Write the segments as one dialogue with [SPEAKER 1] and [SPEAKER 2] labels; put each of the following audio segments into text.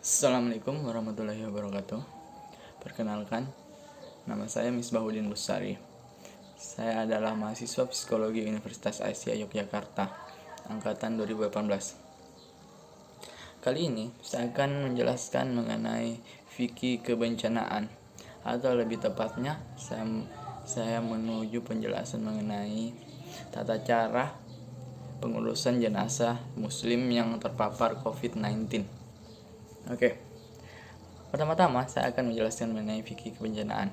[SPEAKER 1] Assalamualaikum warahmatullahi wabarakatuh. Perkenalkan, nama saya Misbahuddin Lustari. Saya adalah mahasiswa Psikologi Universitas Asia Yogyakarta, angkatan 2018. Kali ini saya akan menjelaskan mengenai fikih kebencanaan, atau lebih tepatnya saya menuju penjelasan mengenai tata cara pengurusan jenazah muslim yang terpapar COVID-19. Oke. Pertama-tama saya akan menjelaskan mengenai fikih kebencanaan.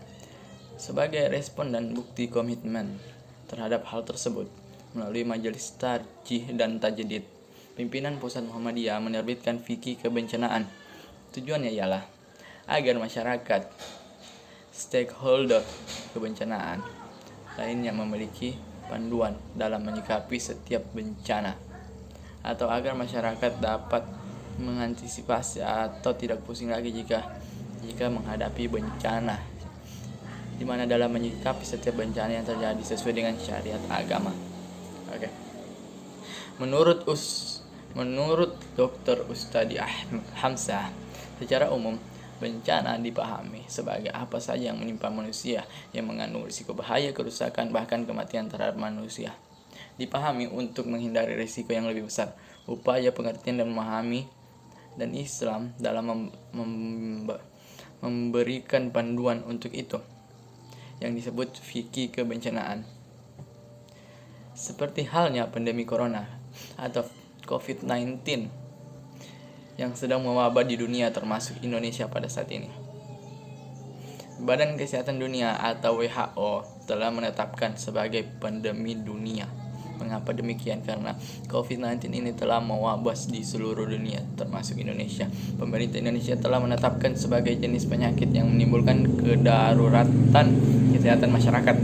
[SPEAKER 1] Sebagai respon dan bukti komitmen terhadap hal tersebut, melalui Majelis Tarjih dan Tajdid, pimpinan Pusat Muhammadiyah menerbitkan fikih kebencanaan. Tujuannya ialah agar masyarakat stakeholder kebencanaan lainnya memiliki panduan dalam menyikapi setiap bencana, atau agar masyarakat dapat mengantisipasi atau tidak pusing lagi jika menghadapi bencana, di mana dalam menyikapi setiap bencana yang terjadi sesuai dengan syariat agama. Oke. Menurut Dr. Ustadi Hamzah, secara umum bencana dipahami sebagai apa saja yang menimpa manusia yang mengandung risiko bahaya, kerusakan, bahkan kematian terhadap manusia. Dipahami untuk menghindari risiko yang lebih besar. Upaya pengertian dan memahami dan Islam dalam memberikan panduan untuk itu, yang disebut fikih kebencanaan. Seperti halnya pandemi corona atau COVID-19 yang sedang mewabah di dunia termasuk Indonesia pada saat ini. Badan Kesehatan Dunia atau WHO telah menetapkan sebagai pandemi dunia. Mengapa demikian? Karena COVID-19 ini telah mewabah di seluruh dunia termasuk Indonesia. Pemerintah Indonesia telah menetapkan sebagai jenis penyakit yang menimbulkan kedaruratan kesehatan masyarakat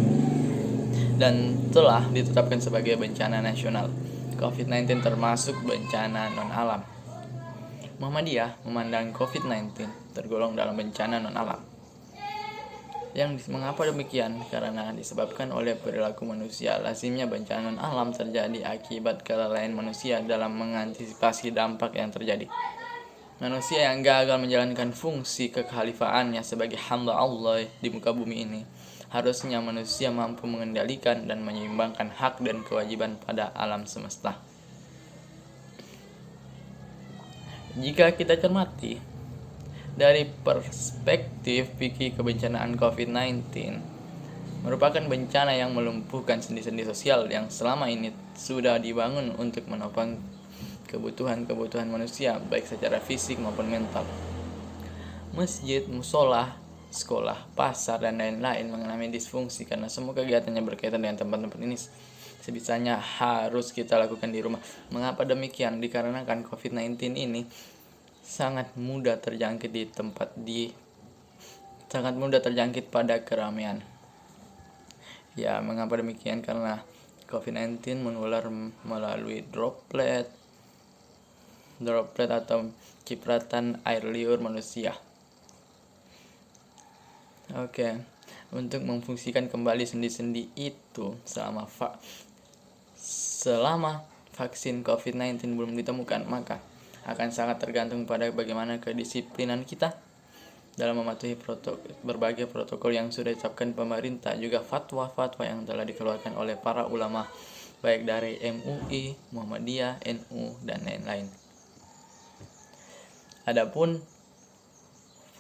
[SPEAKER 1] dan telah ditetapkan sebagai bencana nasional. COVID-19 termasuk bencana non-alam. Muhammadiyah memandang COVID-19 tergolong dalam bencana non-alam. Mengapa demikian? Karena disebabkan oleh perilaku manusia. Lazimnya bencana non-alam terjadi akibat kelalaian manusia dalam mengantisipasi dampak yang terjadi. Manusia yang gagal menjalankan fungsi kekhalifaannya sebagai hamba Allah di muka bumi ini. Harusnya manusia mampu mengendalikan dan menyeimbangkan hak dan kewajiban pada alam semesta. Jika kita cermati dari perspektif fikih kebencanaan COVID-19, merupakan bencana yang melumpuhkan sendi-sendi sosial yang selama ini sudah dibangun untuk menopang kebutuhan manusia, baik secara fisik maupun mental. Masjid, musola, sekolah, pasar, dan lain-lain mengalami disfungsi karena semua kegiatannya berkaitan dengan tempat-tempat ini sebisanya harus kita lakukan di rumah. Mengapa demikian? Dikarenakan COVID-19 ini sangat mudah terjangkit sangat mudah terjangkit pada keramaian. Ya, mengapa demikian? Karena COVID-19 menular melalui droplet atau cipratan air liur manusia. Oke, untuk memfungsikan kembali sendi-sendi itu selama vaksin COVID-19 belum ditemukan, maka akan sangat tergantung pada bagaimana kedisiplinan kita dalam mematuhi berbagai protokol yang sudah ditetapkan pemerintah, juga fatwa-fatwa yang telah dikeluarkan oleh para ulama baik dari MUI, Muhammadiyah, NU, dan lain-lain. Adapun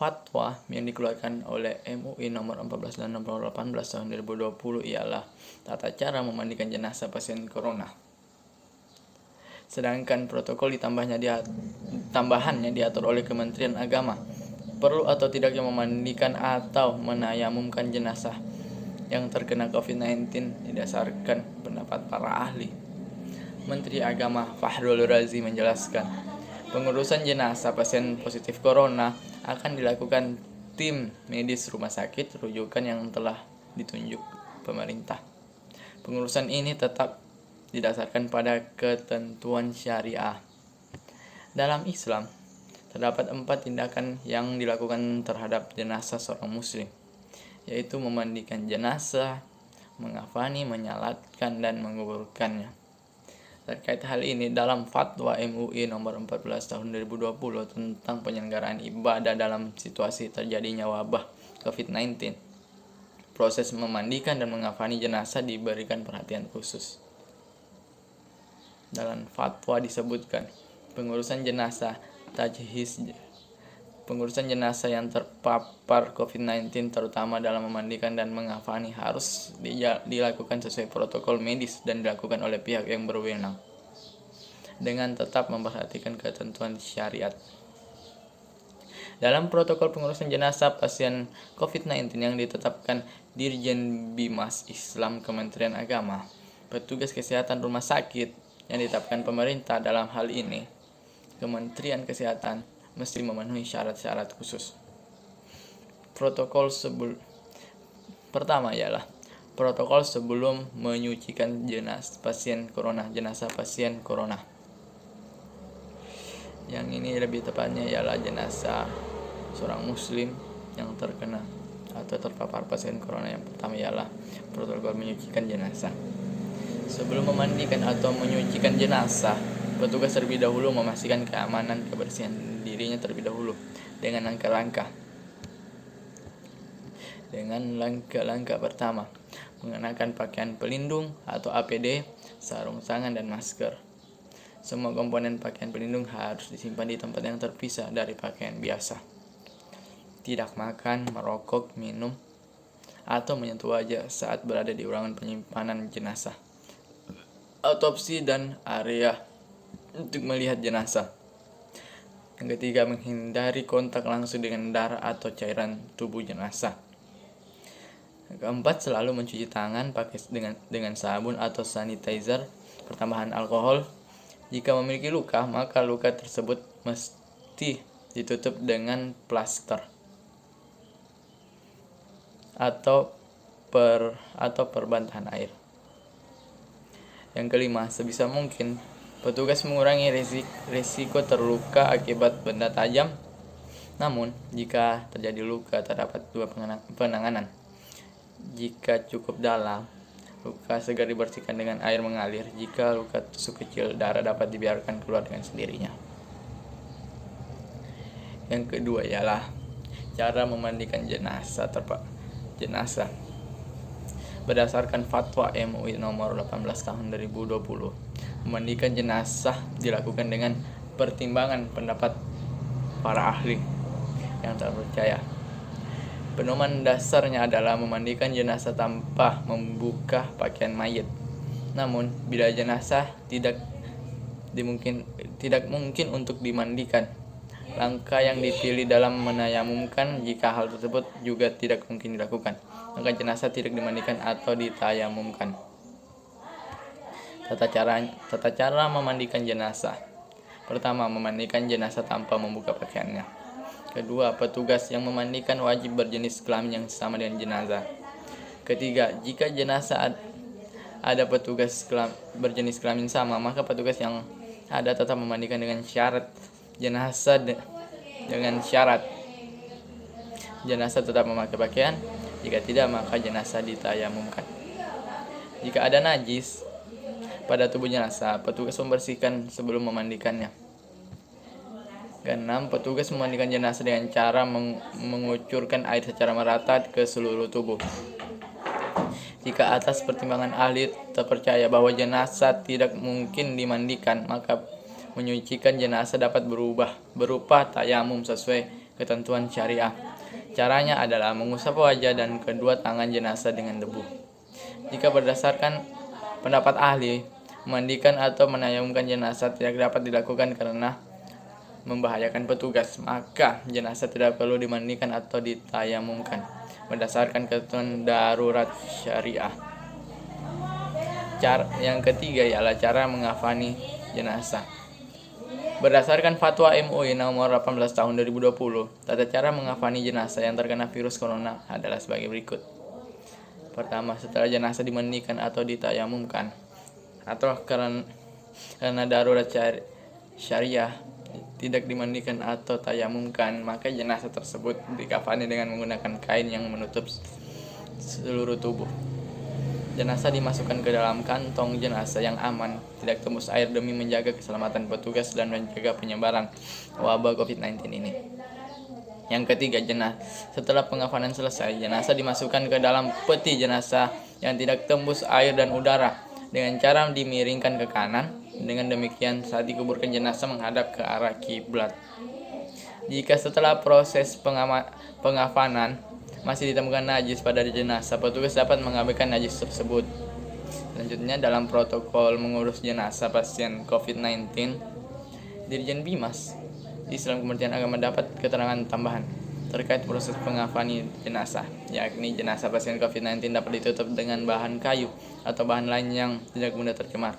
[SPEAKER 1] fatwa yang dikeluarkan oleh MUI nomor 14 dan nomor 18 tahun 2020 ialah tata cara memandikan jenazah pasien corona. Sedangkan protokol tambahannya diatur oleh Kementerian Agama. Perlu atau tidaknya memandikan atau menayamumkan jenazah yang terkena COVID-19 didasarkan pendapat para ahli. Menteri Agama Fahrul Razi menjelaskan, pengurusan jenazah pasien positif corona akan dilakukan tim medis rumah sakit rujukan yang telah ditunjuk pemerintah. Pengurusan ini tetap didasarkan pada ketentuan syariah. Dalam Islam, terdapat 4 tindakan yang dilakukan terhadap jenazah seorang muslim, yaitu memandikan jenazah, mengafani, menyalatkan, dan menguburkannya. Terkait hal ini, dalam Fatwa MUI nomor 14 tahun 2020 tentang penyelenggaraan ibadah dalam situasi terjadinya wabah COVID-19, proses memandikan dan mengafani jenazah diberikan perhatian khusus. Dalam fatwa disebutkan, pengurusan jenazah pengurusan jenazah yang terpapar COVID-19 terutama dalam memandikan dan mengafani harus dilakukan sesuai protokol medis dan dilakukan oleh pihak yang berwenang dengan tetap memperhatikan ketentuan syariat. Dalam protokol pengurusan jenazah pasien COVID-19 yang ditetapkan Dirjen Bimas Islam Kementerian Agama, petugas kesehatan rumah sakit yang ditetapkan pemerintah dalam hal ini, Kementerian Kesehatan mesti memenuhi syarat-syarat khusus. Pertama ialah protokol sebelum menyucikan jenazah pasien corona. Yang ini lebih tepatnya ialah jenazah seorang muslim yang terkena atau terpapar pasien corona. Yang pertama ialah protokol menyucikan jenazah. Sebelum memandikan atau menyucikan jenazah, petugas terlebih dahulu memastikan keamanan kebersihan dirinya terlebih dahulu dengan langkah-langkah pertama, mengenakan pakaian pelindung atau APD, sarung tangan dan masker. Semua komponen pakaian pelindung harus disimpan di tempat yang terpisah dari pakaian biasa. Tidak makan, merokok, minum, atau menyentuh wajah saat berada di ruangan penyimpanan jenazah, autopsi dan area untuk melihat jenazah. Yang ketiga, menghindari kontak langsung dengan darah atau cairan tubuh jenazah. Yang keempat, selalu mencuci tangan dengan sabun atau sanitizer pertambahan alkohol. Jika memiliki luka, maka luka tersebut mesti ditutup dengan plaster atau perbantahan air. Yang kelima, sebisa mungkin petugas mengurangi risiko terluka akibat benda tajam. Namun, jika terjadi luka, terdapat dua penanganan. Jika cukup dalam, luka segera dibersihkan dengan air mengalir. Jika luka tusuk kecil, darah dapat dibiarkan keluar dengan sendirinya. Yang kedua ialah cara memandikan jenazah. Berdasarkan Fatwa MUI nomor 18 tahun 2020, memandikan jenazah dilakukan dengan pertimbangan pendapat para ahli yang terpercaya. Pedoman dasarnya adalah memandikan jenazah tanpa membuka pakaian mayit. Namun, bila jenazah tidak mungkin untuk dimandikan, langkah yang dipilih dalam menayamumkan jika hal tersebut juga tidak mungkin dilakukan, maka jenazah tidak dimandikan atau ditayamumkan. Tata cara memandikan jenazah. Pertama, memandikan jenazah tanpa membuka pakaiannya. Kedua, petugas yang memandikan wajib berjenis kelamin yang sama dengan jenazah. Ketiga, jika jenazah ada petugas berjenis kelamin sama, maka petugas yang ada tetap memandikan dengan syarat jenazah tetap memakai pakaian. Jika tidak, maka jenazah ditayamumkan. Jika ada najis pada tubuh jenazah, petugas membersihkan sebelum memandikannya. Keenam, petugas memandikan jenazah dengan cara mengucurkan air secara merata ke seluruh tubuh. Jika atas pertimbangan ahli terpercaya bahwa jenazah tidak mungkin dimandikan, maka menyucikan jenazah dapat berupa tayamum sesuai ketentuan syariah. Caranya adalah mengusap wajah dan kedua tangan jenazah dengan debu. Jika berdasarkan pendapat ahli, memandikan atau menayamumkan jenazah tidak dapat dilakukan karena membahayakan petugas, maka jenazah tidak perlu dimandikan atau ditayamumkan berdasarkan ketentuan darurat syariah. Yang ketiga ialah cara mengafani jenazah. Berdasarkan Fatwa MUI nomor 18 tahun 2020, tata cara mengafani jenazah yang terkena virus corona adalah sebagai berikut. Pertama, setelah jenazah dimandikan atau ditayamumkan atau karena darurat syariah tidak dimandikan atau tayamumkan, maka jenazah tersebut dikafani dengan menggunakan kain yang menutup seluruh tubuh Jenazah dimasukkan ke dalam kantong jenazah yang aman, tidak tembus air demi menjaga keselamatan petugas dan mencegah penyebaran wabah COVID-19 ini. Yang ketiga, setelah pengafanan selesai, jenazah dimasukkan ke dalam peti jenazah yang tidak tembus air dan udara dengan cara dimiringkan ke kanan. Dengan demikian, saat dikuburkan jenazah menghadap ke arah kiblat. Jika setelah proses pengafanan masih ditemukan najis pada jenazah, petugas dapat mengabaikan najis tersebut. Selanjutnya, dalam protokol mengurus jenazah pasien COVID-19, Dirjen Bimas Islam Kementerian Agama dapat keterangan tambahan terkait proses pengafanan jenazah, yakni jenazah pasien COVID-19 dapat ditutup dengan bahan kayu atau bahan lain yang tidak mudah tercemar.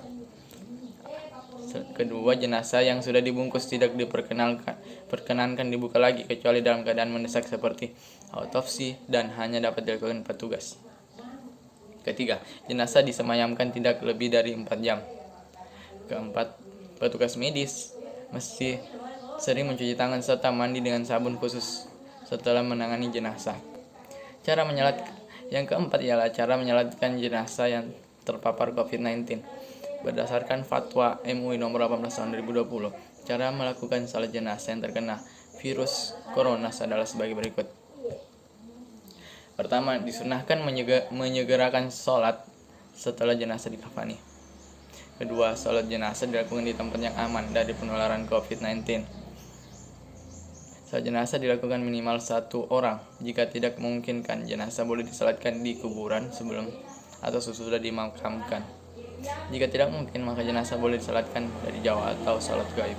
[SPEAKER 1] Kedua, jenazah yang sudah dibungkus tidak diperkenankan dibuka lagi kecuali dalam keadaan mendesak seperti autopsi dan hanya dapat dilakukan petugas. Ketiga, jenazah disemayamkan tidak lebih dari 4 jam. Keempat, petugas medis mesti sering mencuci tangan serta mandi dengan sabun khusus setelah menangani jenazah. Yang keempat ialah cara menyalatkan jenazah yang terpapar COVID-19. Berdasarkan fatwa MUI nomor 18 tahun 2020, cara melakukan salat jenazah yang terkena virus corona adalah sebagai berikut. Pertama, disunahkan menyegerakan sholat setelah jenazah dikafani. Kedua, sholat jenazah dilakukan di tempat yang aman dari penularan COVID-19. Salat jenazah dilakukan minimal 1 orang. Jika tidak memungkinkan, jenazah boleh disalatkan di kuburan sebelum atau sesudah dimakamkan. Jika tidak mungkin, maka jenazah boleh disalatkan dari jauh atau salat gaib.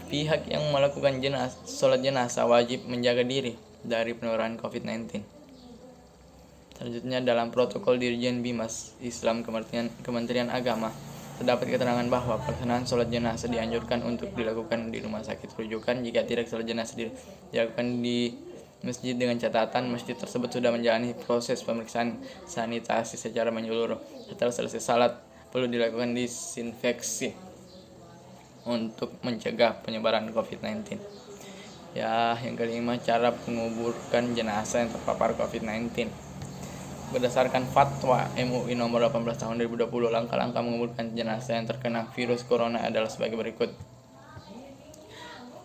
[SPEAKER 1] Pihak yang melakukan salat jenazah wajib menjaga diri dari penularan COVID-19. Selanjutnya, dalam protokol Dirjen Bimas Islam Kementerian Agama terdapat keterangan bahwa pelaksanaan salat jenazah dianjurkan untuk dilakukan di rumah sakit rujukan. Jika tidak, salat jenazah dilakukan di masjid dengan catatan masjid tersebut sudah menjalani proses pemeriksaan sanitasi secara menyeluruh. Setelah selesai salat, perlu dilakukan disinfeksi untuk mencegah penyebaran COVID-19. Yang kelima, cara menguburkan jenazah yang terpapar COVID-19. Berdasarkan fatwa MUI nomor 18 tahun 2020, langkah-langkah menguburkan jenazah yang terkena virus corona adalah sebagai berikut.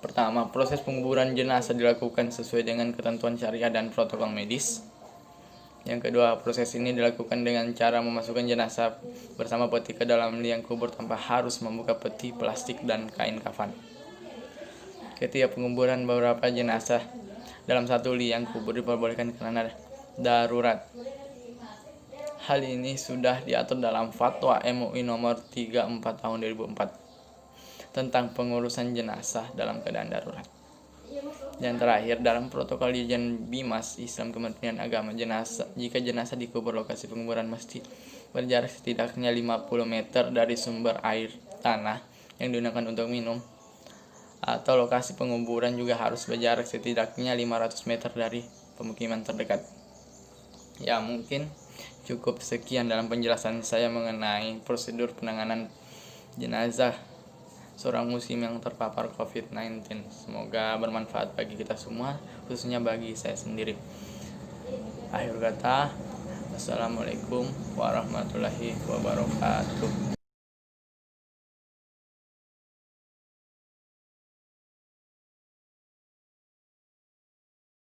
[SPEAKER 1] Pertama, proses penguburan jenazah dilakukan sesuai dengan ketentuan syariah dan protokol medis. Yang kedua, proses ini dilakukan dengan cara memasukkan jenazah bersama peti ke dalam liang kubur tanpa harus membuka peti plastik dan kain kafan. Ketiga, penguburan beberapa jenazah dalam satu liang kubur diperbolehkan karena darurat. Hal ini sudah diatur dalam fatwa MUI nomor 34 tahun 2004 tentang pengurusan jenazah dalam keadaan darurat. Dan terakhir, dalam protokol Dirjen Bimas Islam Kementerian Agama, jika jenazah dikubur, lokasi penguburan mesti berjarak setidaknya 50 meter dari sumber air tanah yang digunakan untuk minum, atau lokasi penguburan juga harus berjarak setidaknya 500 meter dari pemukiman terdekat. Mungkin cukup sekian dalam penjelasan saya mengenai prosedur penanganan jenazah seorang muslim yang terpapar COVID-19. Semoga bermanfaat bagi kita semua, khususnya bagi saya sendiri. Akhir kata, wassalamualaikum warahmatullahi wabarakatuh.